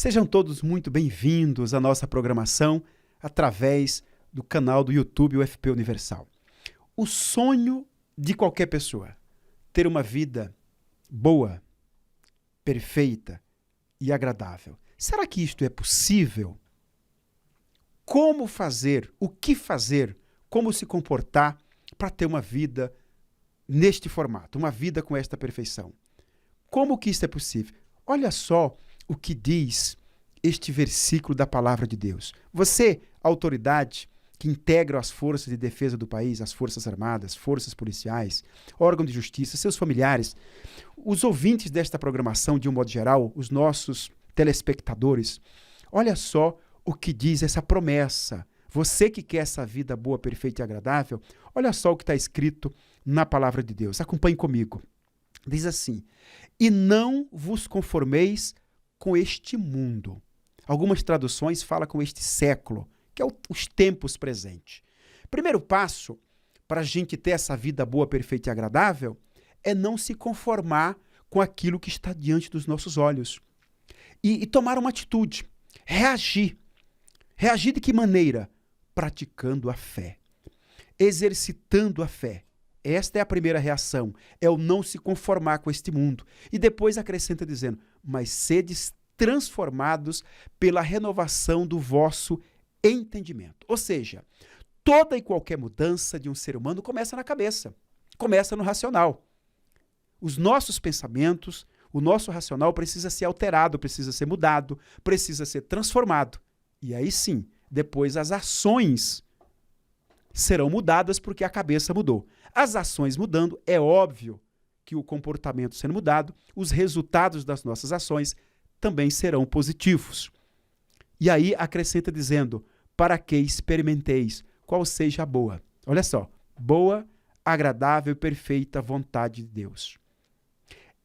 Sejam todos muito bem-vindos à nossa programação através do canal do YouTube UFP Universal. O sonho de qualquer pessoa, ter uma vida boa, perfeita e agradável. Será que isto é possível? Como fazer? O que fazer? Como se comportar para ter uma vida neste formato, uma vida com esta perfeição? Como que isso é possível? Olha só o que diz este versículo da palavra de Deus. Você, autoridade que integra as forças de defesa do país, as forças armadas, forças policiais, órgãos de justiça, seus familiares, os ouvintes desta programação de um modo geral, os nossos telespectadores, olha só o que diz essa promessa. Você que quer essa vida boa, perfeita e agradável, olha só o que está escrito na palavra de Deus. Acompanhe comigo. Diz assim: e não vos conformeis com este mundo. Algumas traduções falam com este século, que é os tempos presentes. Primeiro passo para a gente ter essa vida boa, perfeita e agradável é não se conformar com aquilo que está diante dos nossos olhos. E tomar uma atitude, reagir. Reagir de que maneira? Praticando a fé, exercitando a fé. Esta é a primeira reação, é o não se conformar com este mundo. E depois acrescenta dizendo, mas sedes transformados pela renovação do vosso entendimento. Ou seja, toda e qualquer mudança de um ser humano começa na cabeça, começa no racional. Os nossos pensamentos, o nosso racional precisa ser alterado, precisa ser mudado, precisa ser transformado. E aí sim, depois as ações serão mudadas porque a cabeça mudou. As ações mudando, é óbvio que o comportamento sendo mudado, os resultados das nossas ações também serão positivos. E aí acrescenta dizendo, para que experimenteis qual seja a boa. Olha só, boa, agradável e perfeita vontade de Deus.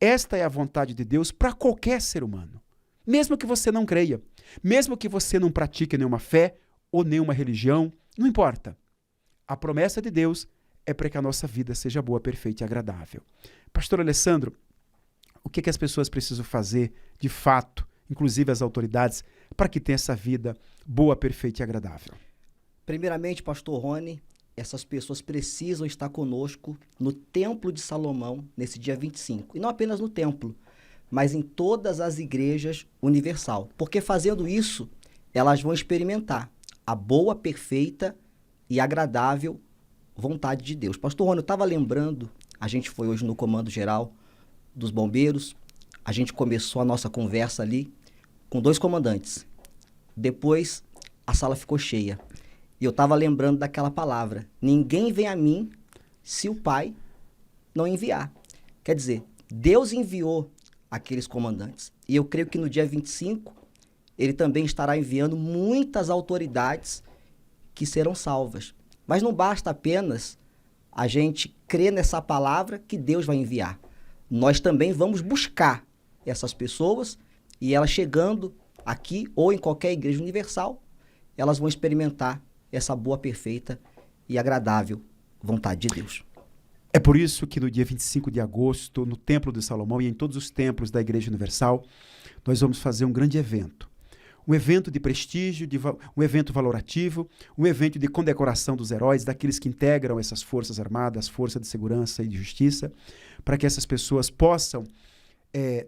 Esta é a vontade de Deus para qualquer ser humano. Mesmo que você não creia, mesmo que você não pratique nenhuma fé ou nenhuma religião, não importa. A promessa de Deus é para que a nossa vida seja boa, perfeita e agradável. Pastor Alessandro, o que as pessoas precisam fazer de fato, inclusive as autoridades, para que tenha essa vida boa, perfeita e agradável? Primeiramente, pastor Rony, essas pessoas precisam estar conosco no Templo de Salomão, nesse dia 25. E não apenas no templo, mas em todas as igrejas universal. Porque fazendo isso, elas vão experimentar a boa, perfeita e agradável vontade de Deus. Pastor Rony, eu estava lembrando, a gente foi hoje no Comando Geral dos Bombeiros, a gente começou a nossa conversa ali com 2 comandantes. Depois, a sala ficou cheia. E eu estava lembrando daquela palavra, ninguém vem a mim se o Pai não enviar. Quer dizer, Deus enviou aqueles comandantes. E eu creio que no dia 25, ele também estará enviando muitas autoridades que serão salvas. Mas não basta apenas a gente crer nessa palavra que Deus vai enviar. Nós também vamos buscar essas pessoas e elas chegando aqui ou em qualquer igreja universal, elas vão experimentar essa boa, perfeita e agradável vontade de Deus. É por isso que no dia 25 de agosto, no Templo de Salomão e em todos os templos da Igreja Universal, nós vamos fazer um grande evento. Um evento de prestígio, um evento valorativo, um evento de condecoração dos heróis, daqueles que integram essas forças armadas, forças de segurança e de justiça, para que essas pessoas possam,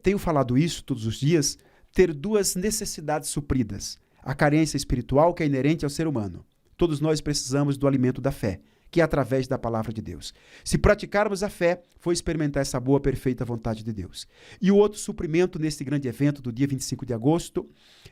tenho falado isso todos os dias, ter 2 necessidades supridas. A carência espiritual que é inerente ao ser humano. Todos nós precisamos do alimento da fé, que é através da palavra de Deus. Se praticarmos a fé, foi experimentar essa boa, perfeita vontade de Deus. E o outro suprimento nesse grande evento do dia 25 de agosto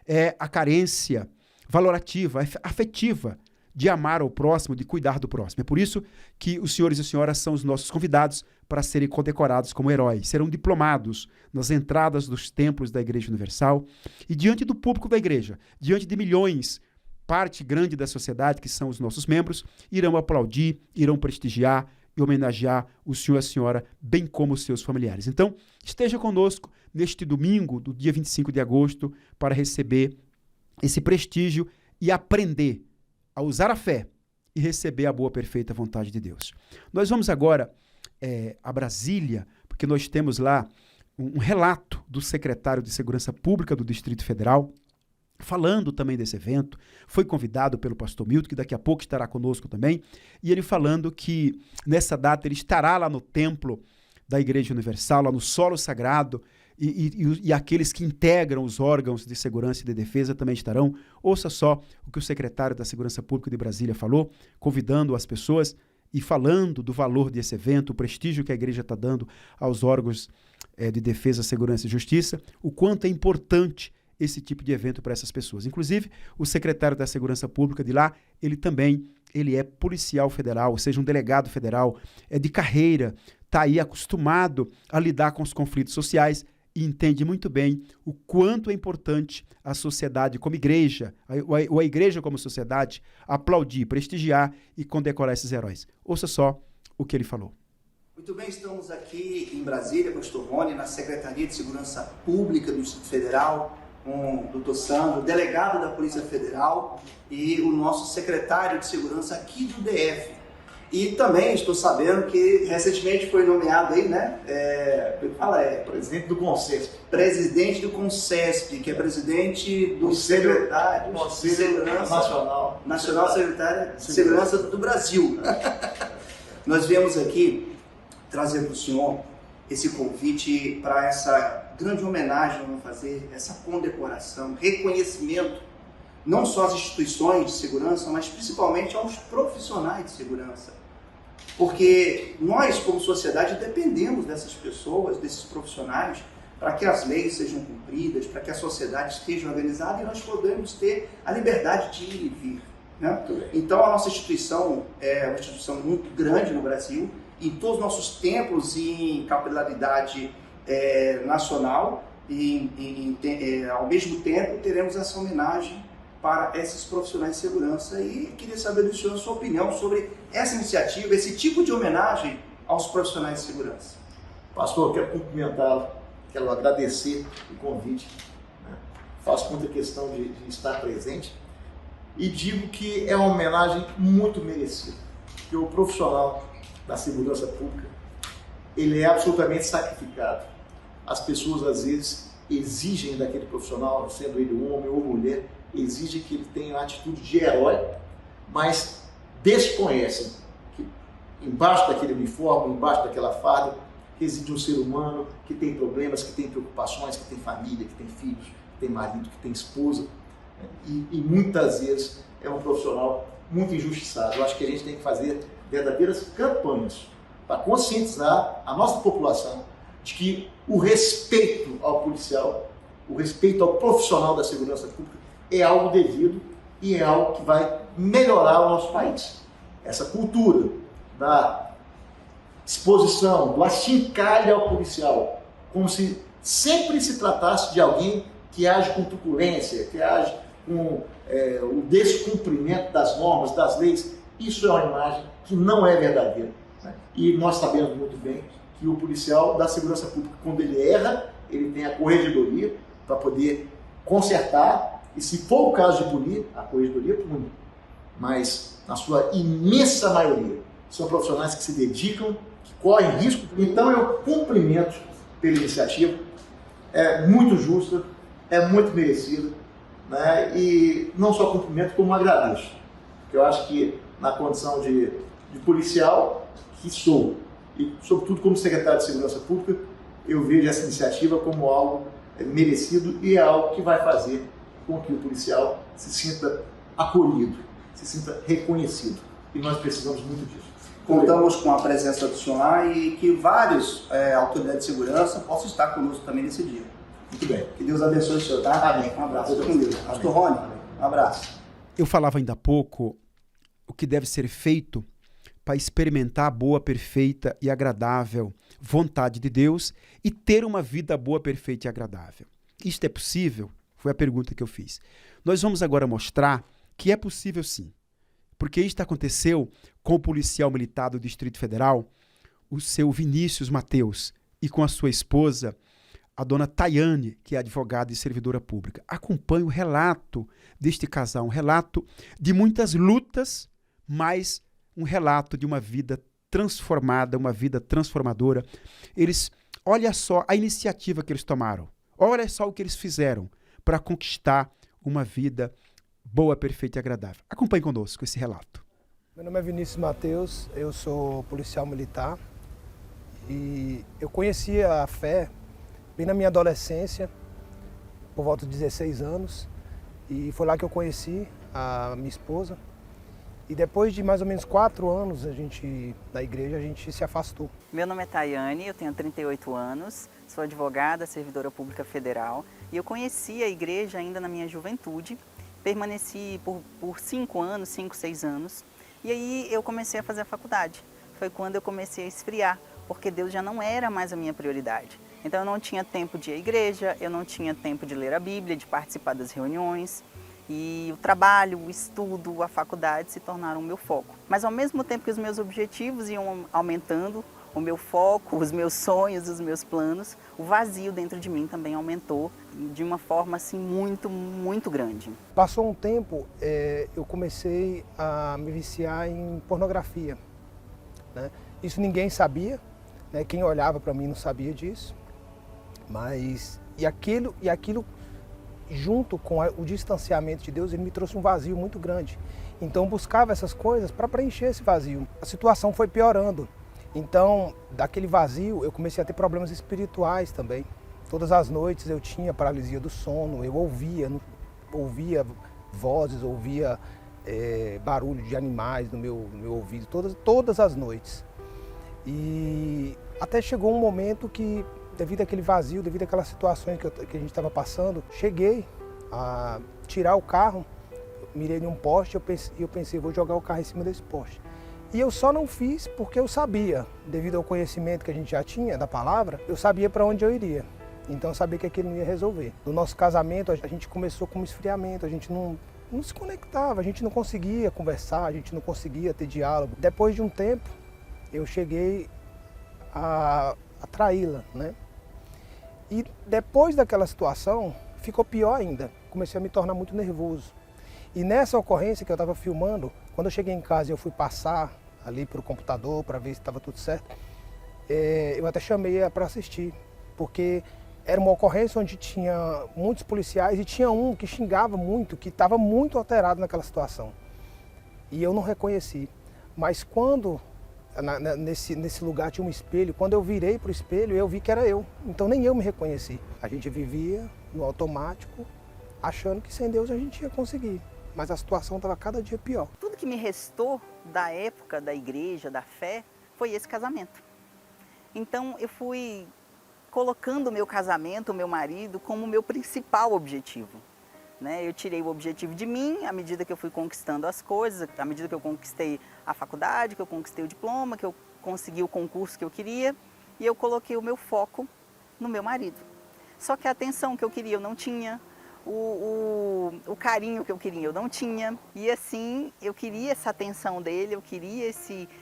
é a carência valorativa, afetiva, de amar ao próximo, de cuidar do próximo. É por isso que os senhores e senhoras são os nossos convidados para serem condecorados como heróis. Serão diplomados nas entradas dos templos da Igreja Universal e diante do público da igreja, diante de milhões, parte grande da sociedade, que são os nossos membros, irão aplaudir, irão prestigiar e homenagear o senhor e a senhora, bem como os seus familiares. Então, esteja conosco neste domingo, do dia 25 de agosto, para receber esse prestígio e aprender a usar a fé e receber a boa, perfeita vontade de Deus. Nós vamos agora a Brasília, porque nós temos lá um relato do secretário de Segurança Pública do Distrito Federal, falando também desse evento, foi convidado pelo pastor Milton, que daqui a pouco estará conosco também, e ele falando que nessa data ele estará lá no templo da Igreja Universal, lá no solo sagrado, e aqueles que integram os órgãos de segurança e de defesa também estarão. Ouça só o que o secretário da Segurança Pública de Brasília falou, convidando as pessoas e falando do valor desse evento, o prestígio que a igreja está dando aos órgãos de defesa, segurança e justiça, o quanto é importante esse tipo de evento para essas pessoas. Inclusive, o secretário da Segurança Pública de lá, ele é policial federal, ou seja, um delegado federal, é de carreira, está aí acostumado a lidar com os conflitos sociais e entende muito bem o quanto é importante a sociedade como igreja, ou a igreja como sociedade, aplaudir, prestigiar e condecorar esses heróis. Ouça só o que ele falou. Muito bem, estamos aqui em Brasília, pastor Rony, na Secretaria de Segurança Pública do Distrito Federal, com o Dr. Sandro, delegado da Polícia Federal, e o nosso secretário de Segurança aqui do DF. E também estou sabendo que recentemente foi nomeado aí, né? Presidente do CONCESP. Presidente do CONCESP, que é presidente do secretário de Segurança Nacional Secretário de Segurança do Brasil. Nós viemos aqui trazer para o senhor esse convite para essa grande homenagem que vamos fazer, essa condecoração, reconhecimento, não só às instituições de segurança, mas principalmente aos profissionais de segurança. Porque nós, como sociedade, dependemos dessas pessoas, desses profissionais, para que as leis sejam cumpridas, para que a sociedade esteja organizada e nós podemos ter a liberdade de ir e vir. Né? Então, a nossa instituição é uma instituição muito grande no Brasil, em todos os nossos templos em capilaridade nacional, e ao mesmo tempo teremos essa homenagem para esses profissionais de segurança, e queria saber do senhor a sua opinião sobre essa iniciativa, esse tipo de homenagem aos profissionais de segurança. Pastor, eu quero cumprimentá-lo, quero agradecer o convite, né? Faço muita questão de estar presente e digo que é uma homenagem muito merecida, porque o profissional da segurança pública, ele é absolutamente sacrificado. As pessoas às vezes exigem daquele profissional, sendo ele homem ou mulher, exige que ele tenha uma atitude de herói, mas desconhecem que embaixo daquele uniforme, embaixo daquela farda, reside um ser humano que tem problemas, que tem preocupações, que tem família, que tem filhos, que tem marido, que tem esposa, e muitas vezes é um profissional muito injustiçado. Eu acho que a gente tem que fazer verdadeiras campanhas para conscientizar a nossa população de que o respeito ao policial, o respeito ao profissional da segurança pública é algo devido e é algo que vai melhorar o nosso país. Essa cultura da exposição, do achincalhe ao policial, como se sempre se tratasse de alguém que age com truculência, que age com o descumprimento das normas, das leis, isso é uma imagem que não é verdadeira. Né? E nós sabemos muito bem que o policial da segurança pública, quando ele erra, ele tem a corregedoria para poder consertar, e se for o caso de punir, a corregedoria pune. Mas, na sua imensa maioria, são profissionais que se dedicam, que correm risco. Então eu cumprimento pela iniciativa, é muito justa, é muito merecida, né? E não só cumprimento, como agradeço. Porque eu acho que na condição de policial que sou, e sobretudo como secretário de Segurança Pública, eu vejo essa iniciativa como algo merecido e é algo que vai fazer com que o policial se sinta acolhido, se sinta reconhecido. E nós precisamos muito disso. Contamos com a presença do senhor lá e que vários autoridades de segurança possam estar conosco também nesse dia. Muito bem. Que Deus abençoe o senhor, tá? Amém. Um abraço. Fique com Deus. Pastor Rony, um abraço. Eu falava ainda há pouco o que deve ser feito para experimentar a boa, perfeita e agradável vontade de Deus e ter uma vida boa, perfeita e agradável. Isto é possível? Foi a pergunta que eu fiz. Nós vamos agora mostrar que é possível sim. Porque isto aconteceu com o policial militar do Distrito Federal, o seu Vinícius Mateus, e com a sua esposa, a dona Tayane, que é advogada e servidora pública. Acompanhe o relato deste casal, um relato de muitas lutas, mas um relato de uma vida transformada, uma vida transformadora. Olha só a iniciativa que eles tomaram, olha só o que eles fizeram para conquistar uma vida boa, perfeita e agradável. Acompanhe conosco esse relato. Meu nome é Vinícius Mateus, eu sou policial militar e eu conheci a fé bem na minha adolescência, por volta de 16 anos, e foi lá que eu conheci a minha esposa. E depois de mais ou menos 4 anos da igreja, a gente se afastou. Meu nome é Tayane, eu tenho 38 anos, sou advogada, servidora pública federal, e eu conheci a igreja ainda na minha juventude, permaneci por 5 anos, 5, 6 anos, e aí eu comecei a fazer a faculdade. Foi quando eu comecei a esfriar, porque Deus já não era mais a minha prioridade. Então eu não tinha tempo de ir à igreja, eu não tinha tempo de ler a Bíblia, de participar das reuniões, e o trabalho, o estudo, a faculdade se tornaram o meu foco. Mas ao mesmo tempo que os meus objetivos iam aumentando, o meu foco, os meus sonhos, os meus planos, o vazio dentro de mim também aumentou de uma forma assim muito, muito grande. Passou um tempo, eu comecei a me viciar em pornografia, né? Isso ninguém sabia, né? Quem olhava para mim não sabia disso, mas e aquilo junto com o distanciamento de Deus, ele me trouxe um vazio muito grande. Então eu buscava essas coisas para preencher esse vazio. A situação foi piorando. Então, daquele vazio, eu comecei a ter problemas espirituais também. Todas as noites eu tinha paralisia do sono, eu ouvia vozes, ouvia barulho de animais no meu ouvido, todas as noites. E até chegou um momento que, devido àquele vazio, devido àquelas situações que a gente estava passando, cheguei a tirar o carro, mirei em um poste e eu pensei, vou jogar o carro em cima desse poste. E eu só não fiz porque eu sabia, devido ao conhecimento que a gente já tinha da palavra, eu sabia para onde eu iria. Então eu sabia que aquilo não ia resolver. No nosso casamento, a gente começou com um esfriamento, a gente não se conectava, a gente não conseguia conversar, a gente não conseguia ter diálogo. Depois de um tempo, eu cheguei a traí-la, né? E depois daquela situação, ficou pior ainda. Comecei a me tornar muito nervoso. E nessa ocorrência que eu estava filmando, quando eu cheguei em casa e eu fui passar ali para o computador para ver se estava tudo certo, eu até chamei para assistir, porque era uma ocorrência onde tinha muitos policiais e tinha um que xingava muito, que estava muito alterado naquela situação. E eu não reconheci. Mas quando nesse lugar tinha um espelho, quando eu virei para o espelho, eu vi que era eu. Então nem eu me reconheci. A gente vivia no automático, achando que sem Deus a gente ia conseguir. Mas a situação estava cada dia pior. Tudo que me restou da época da igreja, da fé, foi esse casamento. Então eu fui colocando o meu casamento, o meu marido, como meu principal objetivo. Eu tirei o objetivo de mim à medida que eu fui conquistando as coisas, à medida que eu conquistei a faculdade, que eu conquistei o diploma, que eu consegui o concurso que eu queria, e eu coloquei o meu foco no meu marido. Só que a atenção que eu queria eu não tinha, o carinho que eu queria eu não tinha, e assim eu queria essa atenção dele, eu queria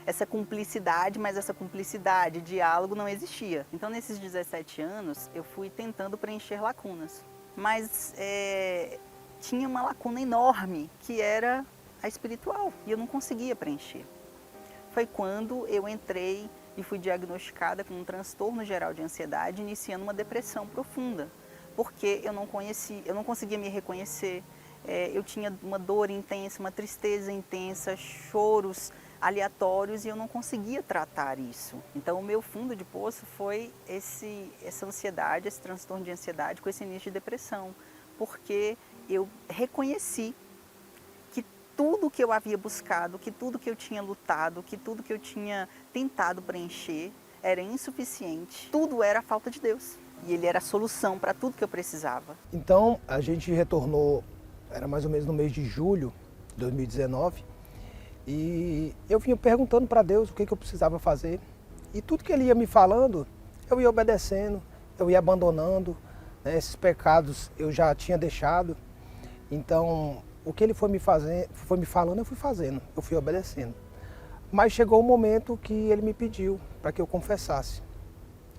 essa cumplicidade, mas essa cumplicidade, diálogo não existia. Então nesses 17 anos eu fui tentando preencher lacunas, mas tinha uma lacuna enorme que era a espiritual e eu não conseguia preencher. Foi quando eu entrei e fui diagnosticada com um transtorno geral de ansiedade, iniciando uma depressão profunda. Porque eu não conseguia me reconhecer, eu tinha uma dor intensa, uma tristeza intensa, choros aleatórios e eu não conseguia tratar isso. Então o meu fundo de poço foi essa ansiedade, esse transtorno de ansiedade com esse início de depressão, porque eu reconheci que tudo que eu havia buscado, que tudo que eu tinha lutado, que tudo que eu tinha tentado preencher era insuficiente, tudo era a falta de Deus. E Ele era a solução para tudo que eu precisava. Então, a gente retornou, era mais ou menos no mês de julho de 2019, e eu vinha perguntando para Deus o que eu precisava fazer. E tudo que Ele ia me falando, eu ia obedecendo, eu ia abandonando, né? Esses pecados eu já tinha deixado. Então, o que Ele foi me falando, eu fui fazendo, eu fui obedecendo. Mas chegou um momento que Ele me pediu para que eu confessasse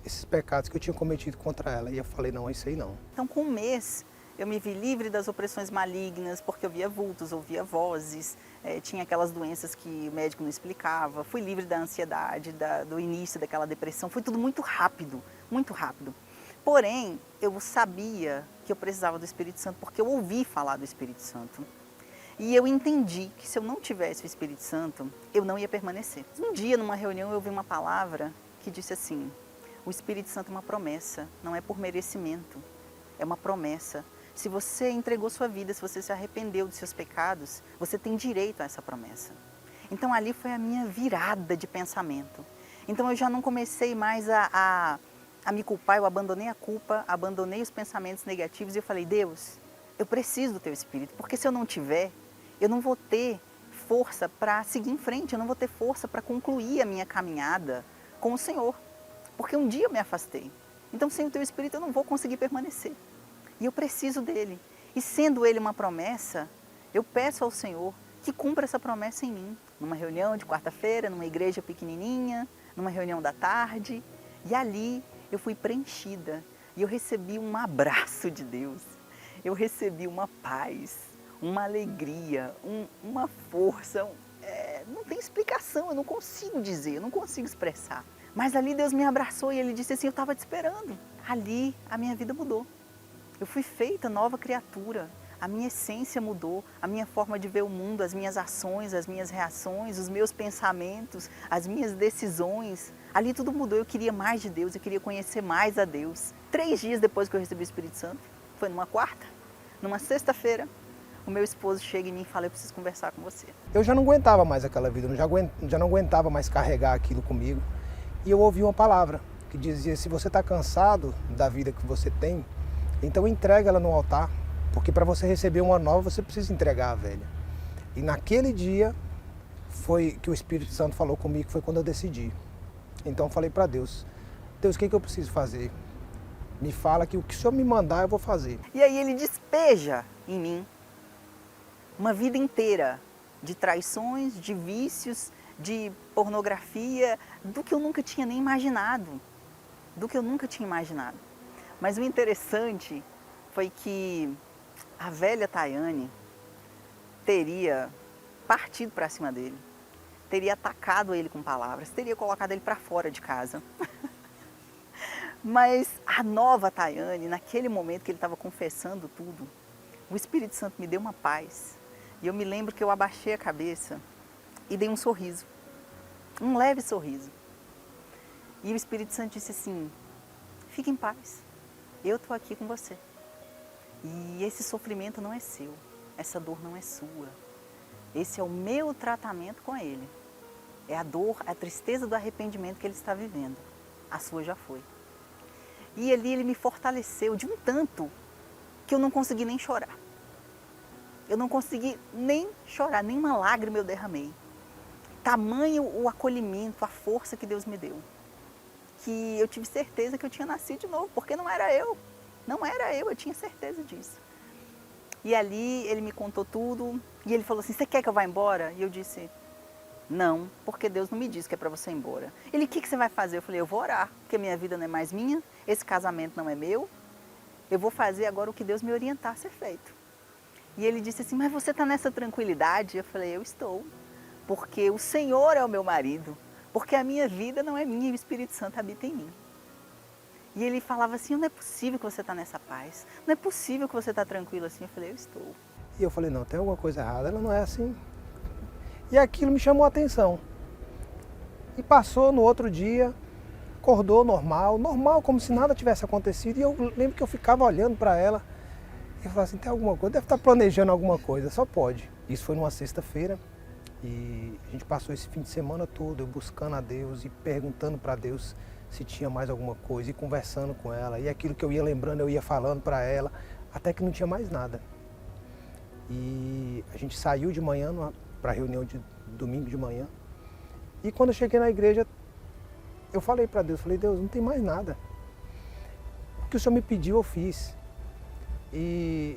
esses pecados que eu tinha cometido contra ela. E eu falei, não, isso aí não. Então, com um mês, eu me vi livre das opressões malignas, porque eu via vultos, ouvia vozes, tinha aquelas doenças que o médico não explicava. Fui livre da ansiedade, do início daquela depressão. Foi tudo muito rápido, muito rápido. Porém, eu sabia que eu precisava do Espírito Santo porque eu ouvi falar do Espírito Santo. E eu entendi que se eu não tivesse o Espírito Santo, eu não ia permanecer. Um dia, numa reunião, eu ouvi uma palavra que disse assim: o Espírito Santo é uma promessa, não é por merecimento, é uma promessa. Se você entregou sua vida, se você se arrependeu dos seus pecados, você tem direito a essa promessa. Então ali foi a minha virada de pensamento. Então eu já não comecei mais a me culpar, eu abandonei a culpa, abandonei os pensamentos negativos e eu falei: Deus, eu preciso do teu Espírito, porque se eu não tiver, eu não vou ter força para seguir em frente, eu não vou ter força para concluir a minha caminhada com o Senhor, porque um dia eu me afastei. Então sem o teu Espírito eu não vou conseguir permanecer. E eu preciso dele. E sendo ele uma promessa, eu peço ao Senhor que cumpra essa promessa em mim. Numa reunião de quarta-feira, numa igreja pequenininha, numa reunião da tarde. E ali eu fui preenchida. E eu recebi um abraço de Deus. Eu recebi uma paz, uma alegria, uma força. Não tem explicação, eu não consigo dizer, eu não consigo expressar. Mas ali Deus me abraçou e Ele disse assim: eu estava te esperando. Ali a minha vida mudou. Eu fui feita nova criatura, a minha essência mudou, a minha forma de ver o mundo, as minhas ações, as minhas reações, os meus pensamentos, as minhas decisões. Ali tudo mudou, eu queria mais de Deus, eu queria conhecer mais a Deus. 3 dias depois que eu recebi o Espírito Santo, foi numa quarta, numa sexta-feira, o meu esposo chega em mim e fala: eu preciso conversar com você. Eu já não aguentava mais aquela vida, eu já não aguentava mais carregar aquilo comigo. E eu ouvi uma palavra que dizia: se você está cansado da vida que você tem, então entrega ela no altar, porque para você receber uma nova, você precisa entregar a velha. E naquele dia foi que o Espírito Santo falou comigo, foi quando eu decidi. Então eu falei para Deus: Deus, o que eu preciso fazer? Me fala que o que o Senhor me mandar eu vou fazer. E aí Ele despeja em mim uma vida inteira de traições, de vícios, de pornografia, do que eu nunca tinha nem imaginado. Mas o interessante foi que a velha Tayane teria partido para cima dele, teria atacado ele com palavras, teria colocado ele para fora de casa. Mas a nova Tayane, naquele momento que ele estava confessando tudo, o Espírito Santo me deu uma paz. E eu me lembro que eu abaixei a cabeça e dei um sorriso, um leve sorriso. E o Espírito Santo disse assim: fique em paz, eu estou aqui com você. E esse sofrimento não é seu, essa dor não é sua. Esse é o meu tratamento com ele. É a dor, a tristeza do arrependimento que ele está vivendo. A sua já foi. E ali ele me fortaleceu de um tanto que eu não consegui nem chorar. Eu não consegui nem chorar, nem uma lágrima eu derramei. Tamanho o acolhimento, a força que Deus me deu. Que eu tive certeza que eu tinha nascido de novo, porque não era eu. Não era eu tinha certeza disso. E ali ele me contou tudo, e ele falou assim: você quer que eu vá embora? E eu disse: não, porque Deus não me disse que é para você ir embora. Ele: o que você vai fazer? Eu falei: eu vou orar, porque minha vida não é mais minha, esse casamento não é meu, eu vou fazer agora o que Deus me orientar a ser feito. E ele disse assim: mas você está nessa tranquilidade? Eu falei: eu estou, porque o Senhor é o meu marido, porque a minha vida não é minha e o Espírito Santo habita em mim. E ele falava assim: não é possível que você está nessa paz, não é possível que você está tranquilo assim. Eu falei: eu estou. E eu falei: não, tem alguma coisa errada, ela não é assim. E aquilo me chamou a atenção. E passou no outro dia, acordou normal, como se nada tivesse acontecido. E eu lembro que eu ficava olhando para ela e falava assim: tem alguma coisa, deve estar planejando alguma coisa, só pode. Isso foi numa sexta-feira e a gente passou esse fim de semana todo eu buscando a Deus e perguntando para Deus se tinha mais alguma coisa, e conversando com ela, e aquilo que eu ia lembrando eu ia falando para ela, até que não tinha mais nada. E a gente saiu de manhã para a reunião de domingo de manhã, e quando eu cheguei na igreja, eu falei para Deus, Deus, não tem mais nada. O que o Senhor me pediu eu fiz, e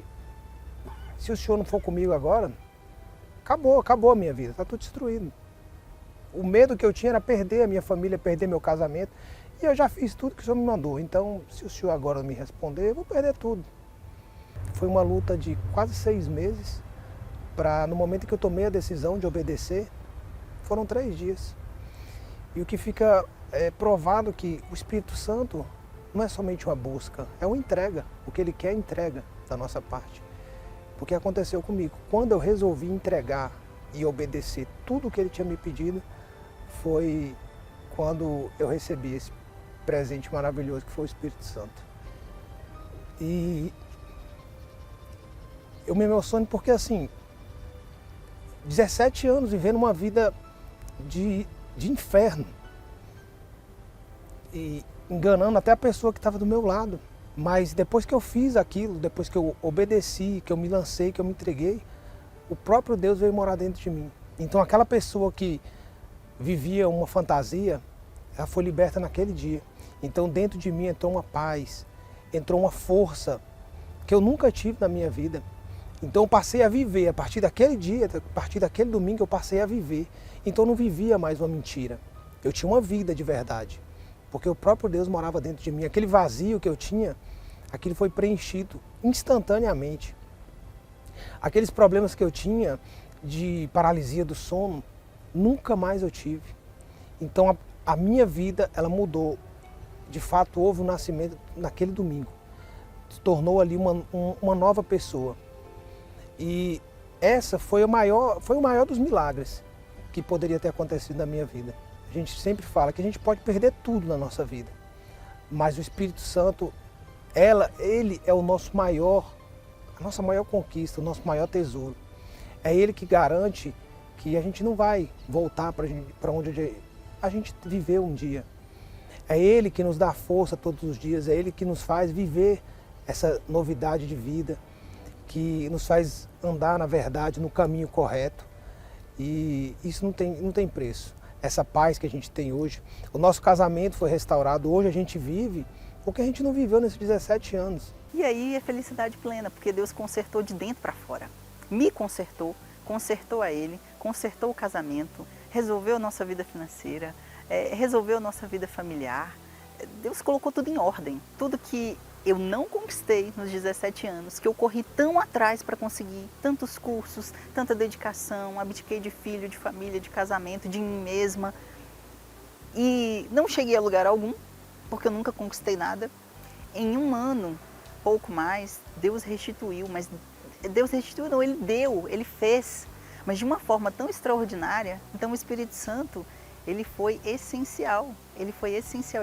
se o Senhor não for comigo agora, acabou a minha vida, está tudo destruído. O medo que eu tinha era perder a minha família, perder meu casamento. E eu já fiz tudo que o Senhor me mandou. Então, se o Senhor agora me responder, eu vou perder tudo. Foi uma luta de quase 6 meses. No momento que eu tomei a decisão de obedecer, foram 3 dias. E o que fica provado que o Espírito Santo, não é somente uma busca, é uma entrega. O que ele quer é entrega da nossa parte. Porque aconteceu comigo. Quando eu resolvi entregar e obedecer tudo o que ele tinha me pedido, foi quando eu recebi esse presente maravilhoso que foi o Espírito Santo. E eu me emociono porque, assim, 17 anos vivendo uma vida de inferno. E enganando até a pessoa que estava do meu lado. Mas depois que eu fiz aquilo, depois que eu obedeci, que eu me lancei, que eu me entreguei, o próprio Deus veio morar dentro de mim. Então aquela pessoa que vivia uma fantasia, ela foi liberta naquele dia. Então dentro de mim entrou uma paz, entrou uma força que eu nunca tive na minha vida. Então eu passei a viver, a partir daquele dia, a partir daquele domingo eu passei a viver. Então eu não vivia mais uma mentira, eu tinha uma vida de verdade. Porque o próprio Deus morava dentro de mim. Aquele vazio que eu tinha, aquilo foi preenchido instantaneamente. Aqueles problemas que eu tinha de paralisia do sono, nunca mais eu tive. Então a minha vida, ela mudou. De fato, houve um nascimento naquele domingo. Se tornou ali uma nova pessoa. E essa foi o maior dos milagres que poderia ter acontecido na minha vida. A gente sempre fala que a gente pode perder tudo na nossa vida, mas o Espírito Santo, ele é a nossa maior conquista, o nosso maior tesouro. É ele que garante que a gente não vai voltar para onde a gente viveu um dia. É ele que nos dá força todos os dias, é ele que nos faz viver essa novidade de vida, que nos faz andar na verdade, no caminho correto. E isso não tem preço. Essa paz que a gente tem hoje, o nosso casamento foi restaurado, hoje a gente vive o que a gente não viveu nesses 17 anos. E aí é felicidade plena, porque Deus consertou de dentro para fora. Me consertou, consertou a Ele, consertou o casamento, resolveu a nossa vida financeira, resolveu a nossa vida familiar. Deus colocou tudo em ordem. Tudo que eu não conquistei nos 17 anos, que eu corri tão atrás para conseguir tantos cursos, tanta dedicação, abdiquei de filho, de família, de casamento, de mim mesma. E não cheguei a lugar algum, porque eu nunca conquistei nada. Em um ano, pouco mais, Deus restituiu, mas Deus restituiu não, Ele deu, Ele fez, mas de uma forma tão extraordinária. Então o Espírito Santo, Ele foi essencial, Ele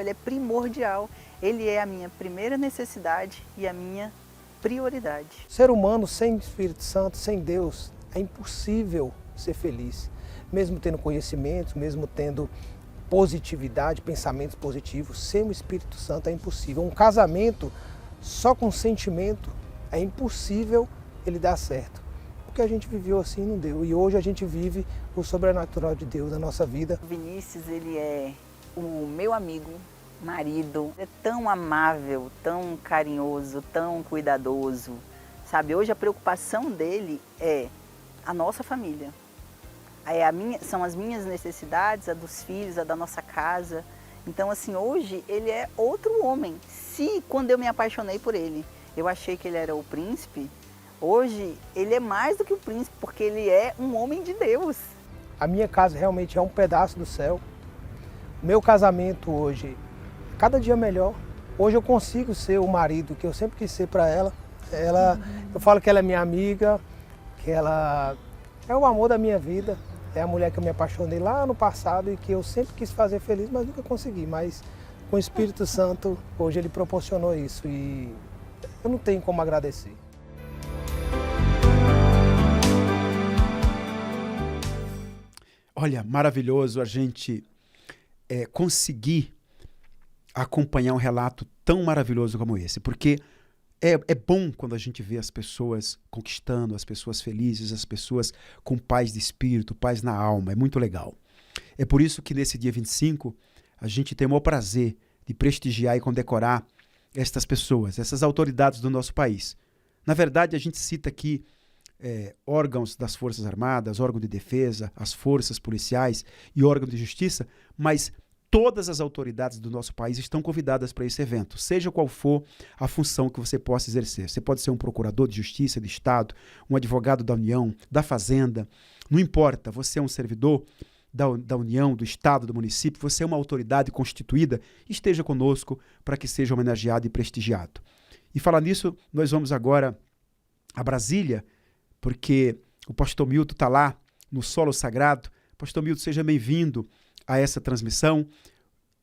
é primordial. Ele é a minha primeira necessidade e a minha prioridade. Ser humano sem Espírito Santo, sem Deus, é impossível ser feliz. Mesmo tendo conhecimento, mesmo tendo positividade, pensamentos positivos, sem o Espírito Santo é impossível. Um casamento só com sentimento é impossível ele dar certo. Porque a gente viveu assim e não deu. E hoje a gente vive o sobrenatural de Deus na nossa vida. O Vinícius, ele é o meu amigo, marido, é tão amável, tão carinhoso, tão cuidadoso, sabe? Hoje a preocupação dele é a nossa família, são as minhas necessidades, a dos filhos, a da nossa casa. Então, assim, hoje ele é outro homem. Se quando eu me apaixonei por ele, eu achei que ele era o príncipe, hoje ele é mais do que o príncipe, porque ele é um homem de Deus. A minha casa realmente é um pedaço do céu. O meu casamento hoje, cada dia melhor. Hoje eu consigo ser o marido que eu sempre quis ser para ela. Eu falo que ela é minha amiga, que ela é o amor da minha vida. É a mulher que eu me apaixonei lá no passado e que eu sempre quis fazer feliz, mas nunca consegui. Mas com o Espírito Santo, hoje ele proporcionou isso e eu não tenho como agradecer. Olha, maravilhoso a gente conseguir acompanhar um relato tão maravilhoso como esse, porque é bom quando a gente vê as pessoas conquistando, as pessoas felizes, as pessoas com paz de espírito, paz na alma, é muito legal. É por isso que nesse dia 25 a gente tem o maior prazer de prestigiar e condecorar estas pessoas, essas autoridades do nosso país. Na verdade, a gente cita aqui órgãos das Forças Armadas, órgão de defesa, as forças policiais e órgão de justiça, mas todas as autoridades do nosso país estão convidadas para esse evento, seja qual for a função que você possa exercer. Você pode ser um procurador de justiça de Estado, um advogado da União, da Fazenda, não importa, você é um servidor da União, do Estado, do município, você é uma autoridade constituída, esteja conosco para que seja homenageado e prestigiado. E falar nisso, nós vamos agora a Brasília, porque o pastor Milton está lá no solo sagrado. Pastor Milton, seja bem-vindo a essa transmissão.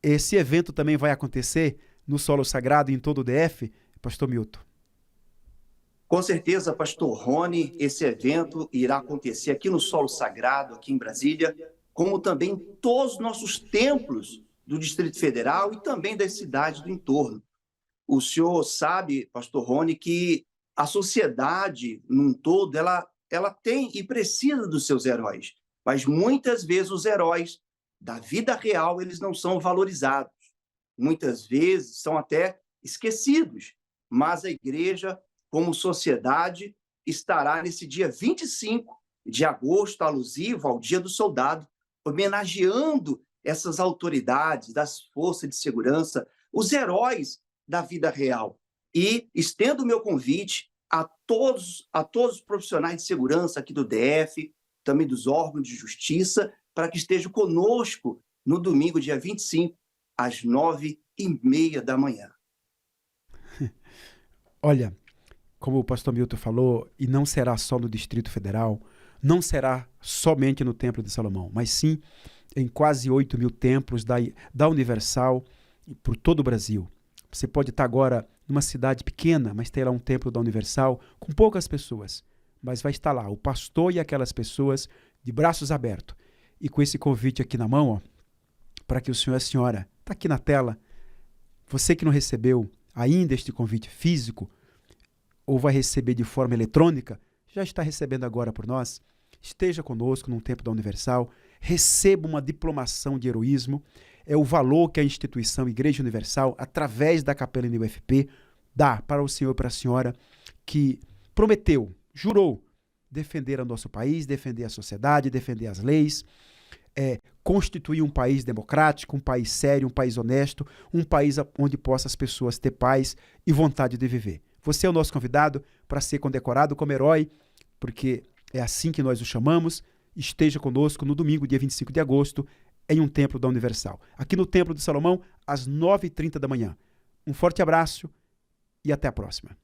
Esse evento também vai acontecer no solo sagrado em todo o DF, pastor Milton? Com certeza, pastor Rony, esse evento irá acontecer aqui no solo sagrado, aqui em Brasília, como também em todos os nossos templos do Distrito Federal e também das cidades do entorno. O senhor sabe, pastor Rony, que a sociedade, num todo, ela tem e precisa dos seus heróis, mas muitas vezes os heróis da vida real, eles não são valorizados. Muitas vezes são até esquecidos, mas a igreja, como sociedade, estará nesse dia 25 de agosto, alusivo ao Dia do Soldado, homenageando essas autoridades das forças de segurança, os heróis da vida real. E estendo o meu convite a todos os profissionais de segurança aqui do DF, também dos órgãos de justiça, para que estejam conosco no domingo, dia 25, às 9h30 da manhã. Olha, como o pastor Milton falou, e não será só no Distrito Federal, não será somente no Templo de Salomão, mas sim em quase 8.000 templos da Universal por todo o Brasil. Você pode estar agora numa cidade pequena, mas terá um templo da Universal com poucas pessoas, mas vai estar lá o pastor e aquelas pessoas de braços abertos. E com esse convite aqui na mão, para que o senhor e a senhora, está aqui na tela, você que não recebeu ainda este convite físico, ou vai receber de forma eletrônica, já está recebendo agora por nós, esteja conosco num templo da Universal, receba uma diplomação de heroísmo, é o valor que a instituição Igreja Universal, através da Capelania UFP, dá para o senhor e para a senhora que prometeu, jurou, defender o nosso país, defender a sociedade, defender as leis, constituir um país democrático, um país sério, um país honesto, um país onde possa as pessoas ter paz e vontade de viver. Você é o nosso convidado para ser condecorado como herói, porque é assim que nós o chamamos. Esteja conosco no domingo, dia 25 de agosto, em um templo da Universal. Aqui no Templo de Salomão, às 9h30 da manhã. Um forte abraço e até a próxima.